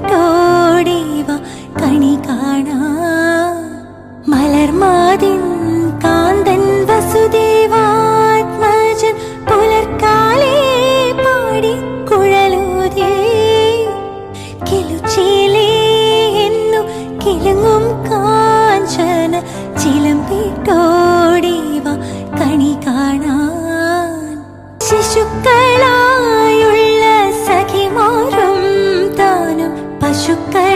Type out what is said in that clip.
വീട്ടോടേവ കണി കാണാ മലർമാതിൻ കാന്തൻ വസുദേവാത്മജൻ പുലർക്കാലേ പാടി കുഴലൂതേ കിലുച്ചീലേ എന്നു കിലുങ്ങും കാഞ്ചന ചിലമ്പിട്ടോടേവ കണി കാണാൻ ശിശുക്കളായുള്ള സഖിമാരും താനും പശുക്കൾ